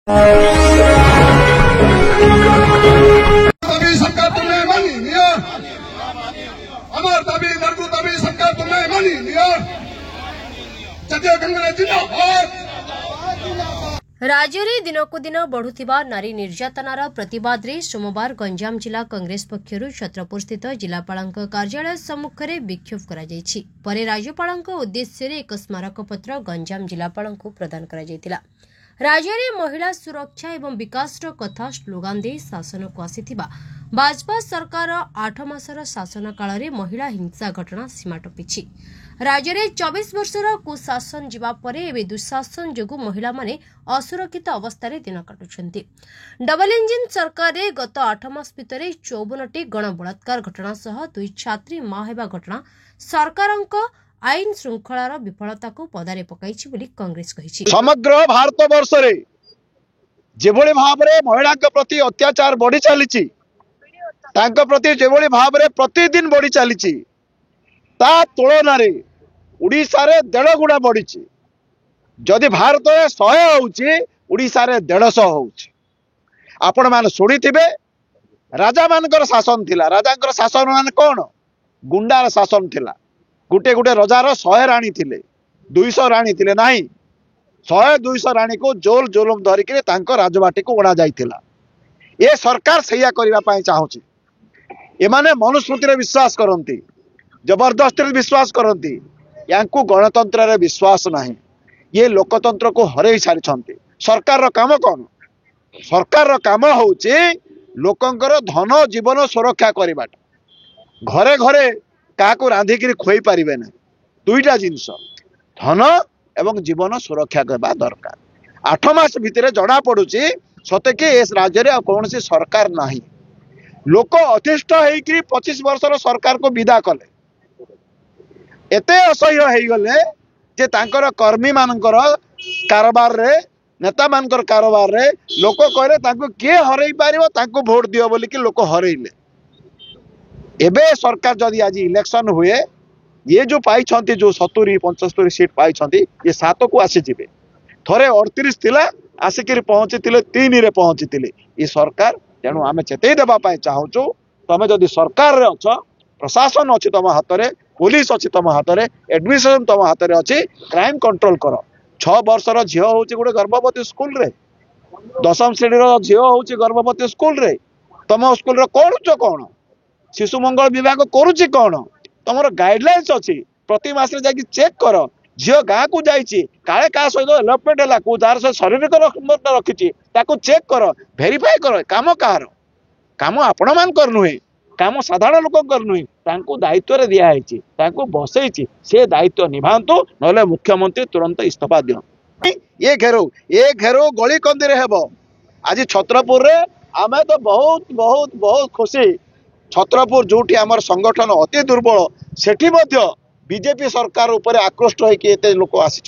तभी सरकार तुमने मानी लिया, हमार तभी दर्दू तभी सरकार तुमने मानी लिया। राज्य में दिनकू दिन बढ़ुथिबा नारी निर्यातनार प्रतिवाद रे सोमवार गंजाम जिला कांग्रेस पक्षरु छत्रपुर स्थित जिलापालक कार्यालय सम्मुख में विक्षोभ करा जायछि। परे राज्यपालक उद्देश्य रे एक स्मारक पत्र गंजाम जिलापालक प्रदान करा जायतिला। राज्य में महिला सुरक्षा एवं विकास कथा स्लोगान दे शासन को आसीथिबा भाजपा सरकार 8 मासर शासन काल में महिला हिंसा घटना सीमा टपिछि। राज्य में 24 वर्षर कुशासन जीवा परे एवं दुशासन जोगु महिला माने असुरक्षित अवस्था दिन काटुछन्ति। डबल इंजिन सरकार रे गत 8 मास भितर 54टी गण बलात्कार घटना सह 2 छात्री मां हेबा घटना सरकारक आईन श्रृंखलार विफलता को पदारे पकाइछि बोली कांग्रेस कहिछि। समग्र भारत वर्ष रे जेभଳି भाबरे महिला के प्रति अत्याचार बढ़ी चलीछि, तांको प्रति जेभଳି भाबरे प्रतिदिन बढ़ी चलीछि, ता तुलना रे उड़ीसा रे 1.5 गुणा बढ़ीछि। जदि भारत रे 100 होउछि, उड़ीसा रे 150 होउछि। आपण मान सुनिथिबे राजा मानकर शासन थिला। राजांकर शासन मान कोन? गुंडार शासन थिला। गुटे गुटे रजार 100 राणी थिले, 200 राणी थिले नाही। 100-200 राणी को जोल जोलम धरिक राजबाटी को ओढ़ा जाइथिला। ये सरकार सैया करबा पई चाहूची। एमाने मनुस्मृति रे विश्वास करंती, जबरदस्ती विश्वास करंती। यांकु गणतंत्र रे विश्वास नाही। ये लोकतंत्र को हरई सारिछंती। सरकार रो काम कोन? सरकार रो काम होउची लोकंकर धन जीवन सुरक्षा करबा। घरे घरे काको रांधिकी खुई पारिबे ना। दुईटा जिनस धन एवं जीवन सुरक्षा करबा दरकार। 8 मास भितर जड़ा पड़ुची सते कि इस राज्य रे कौन सी सरकार नाही। लोक अतिष्ठ होइकरी 25 वर्षर सरकार को विदा कले। एते असह्य हेई गले जे तांकर कर्मी मानकर कारोबार रे, नेता मानकर कारोबार रे लोक कहले तांको के हरई पारिबो, तांको वोट दियो बोली कि लोक हरईले। एबे सरकार जदि आज इलेक्शन हुए, ये जो पाई छंती, जो 70-75 सीट पाई छंती, ये 7 को आसी जिबे। थरे 38 थिला, आसिक पहुंची 3 रे पहुंची। ये सरकार तेणु आम चेतई देवा चाहूँ। तुम जदि सरकार रे अछ, प्रशासन अच्छी तुम हाथ में, पुलिस अच्छी तुम हाथ में, एडमिनिस्ट्रेशन तुम हाथ में अच्छी, क्राइम कंट्रोल कर। 6 वर्षर झील हूँ गोटे गर्भवती स्कूल रे, 10वीं श्रेणी झील हूँ गर्भवती स्कूल रे। तुम स्कूल करुच कौन? शिशु मंगल विभाग करुच्ची कौन? तुम गाइडलाइंस अच्छी, प्रति मास जाकि चेक कर। झील गाँ को जाइए, काले क्या सहित एलपमेंट है, को जार सहित शारीरिक रखी, चेक कर, भेरीफाई कर। काम कहार? काम आपण मान नुहे, काम साधारण लोक नुहे। दायित्व दिखाई, बसई, से दायित्व निभातु, ना मुख्यमंत्री तुरंत इस्तीफा दियो। ये घेरो गली कंदी हेब। आज छत्रपुर रे आमे तो बहुत बहुत बहुत खुशी। छत्रपुर जोटी आमर संगठन अति दुर्बल, सेठी मध्य बीजेपी सरकार ऊपर आकृष्ट होते लोक आसी।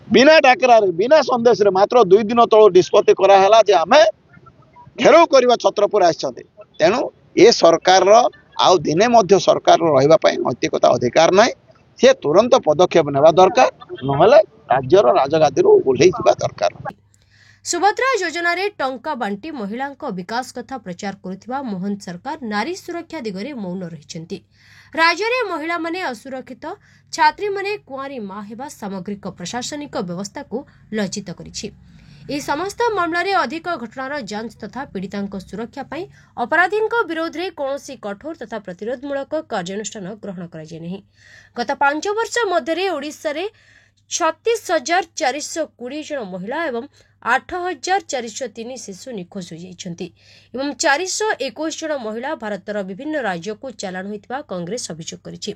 बिना डाकरा बिना संदेश रे मात्र 2 दिन तल निष्पत्ति कराला जे आमे घेराव करवा छत्रपुर आछते। तेणु ये सरकार आउ दिने मध्य सरकार रहिबा पई नैतिकता अधिकार नाही। से तुरंत पदक्षेप नेबा दरकार, नहले राज्यर राजगादी ओह्लई दरकार। सुभद्रा योजना रे टंका बांटी महिलांक विकास कथा प्रचार करुथिबा मोहन सरकार नारी सुरक्षा दिगरे मौन रहिछन्ति। राज्य में महिला माने असुरक्षित, छात्री माने कुआरी मां हेबा सामग्रिक प्रशासनिक व्यवस्था को लज्जित करिछि। ए समस्त मामला रे अधिक घटनार जांच तथा पीड़ितांक सुरक्षा पई अपराधींक विरोध रे कोनोसी कठोर तथा प्रतिरोधमूलक कार्यानुष्ठान ग्रहण कराଯାय नहीं। गत 5 वर्ष मध्य ओडिशा रे 36,420 जन महिला एवं 8,403 शिशु निखोज होती एवं 421 जन महिला भारतर विभिन्न राज्य को चालाण होता कांग्रेस अभियोग करिछि।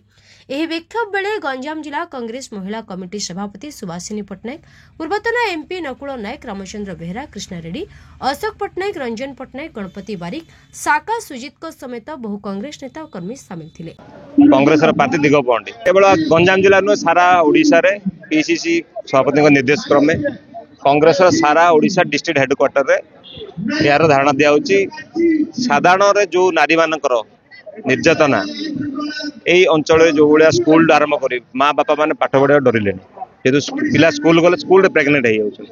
एही विक्षोभ बेले गंजाम जिला कांग्रेस महिला कमिटी सभापति सुभाषिनी पट्टनायक, पूर्वतन एमपी नकुल नायक, रामचंद्र बेहरा, कृष्णा रेड्डी, अशोक पट्टनायक, रंजन पट्टनायक, गणपति बारिक, साका सुजित समेत बहु कांग्रेस नेता और कर्मी सामिल थिले। कांग्रेस पार्टी दिगपहंडी केवल गंजाम जिला नुहे सारा ओडिशा रे पीसीसी सभापति निर्देश क्रमे कांग्रेस सारा ओडिशा डिस्ट्रिक्ट हेडक्वार्टर रे यार धारणा दिया साधारण जो नारी मानकर निर्यातना यही अंचल जो भाया स्कूल आरंभ कर माँ बापा मैंने पाठ पढ़ा डरले जेहेतु पिला स्कूल गले स्कूल प्रेगनेंट हो जाउछन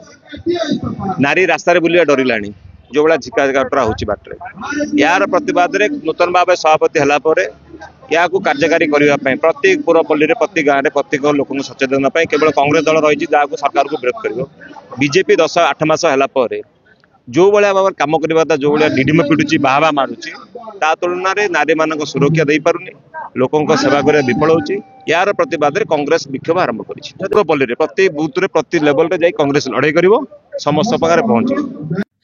नारी रास्ता बुलिया डरिलाणी जो भाया झिकाझिकाटरा होची बाटरे यार प्रतिवाद रे नूतन भाव सभापति हला परे या कार्यकारी करने प्रति पुरपल्ली प्रति गाँव में प्रत्येक लोक सचेतन केवल कांग्रेस दल रही सरकार को विरोध कर बीजेपी 10-8 मास है जो भाया भाव कम करवा जो भाया डिडिम पिटुची बाहा मारुची ता तुलन में नारी मान सुरक्षा दे पारुनी लोकों सेवा कर विफल होची यार प्रतिवाद में कांग्रेस विक्षोभ आरंभ कर प्रति बूथ प्रति लेवल रे कांग्रेस लड़ाई कर समस्त पाखे पहुंचे।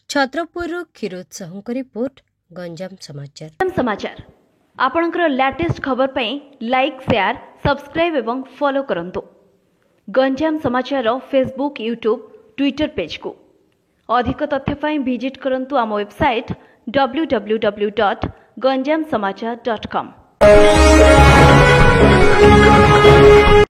छत्रपुर क्षीरोद साहू रिपोर्ट गंजाम समाचार आपणकर लेटेस्ट खबर पई लाइक शेयर सब्सक्राइब एवं फॉलो करंतु गंजाम समाचार फेसबुक यूट्यूब ट्विटर पेज को अधिक तथ्य पई विजिट करंतु आम वेबसाइट www.ganjamsamachar.com।